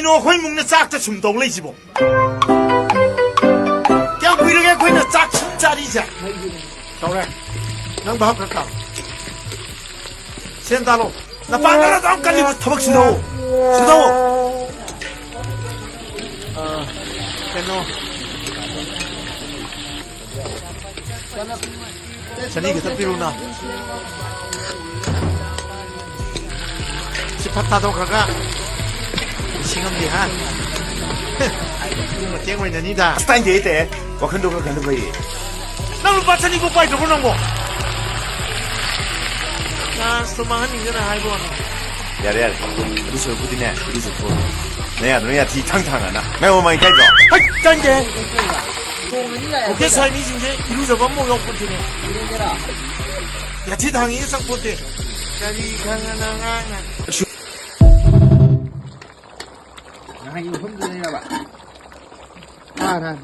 그이노 거의 먹는 짝도 춤동 레이지보 그냥 그이렇게 거이는 짝 춤짜리자 그래 난 밥 갈까 센다로 나 빵가라도 안 깔리고 타박 신다오 그노 전이 그다 비로나 시파타도 가가 싱엄디 한 이거 땡고 있는 니다 스타인 게 있대 뭐 근도가 근도 거이 나를 받쳐 이거 빠이 저거 나고 나 소망한 이제는 알고 야래 무슨 부디네 무슨 부 내야 뒤탕탕하나 매우 많이 가져 하이 짠게 어깨 삶이 진짜 이루저가 뭐 욕부티네 야 뒤탕이 일상 보대 야리 강하나 Hai người không đưa đây là bạn. À, này,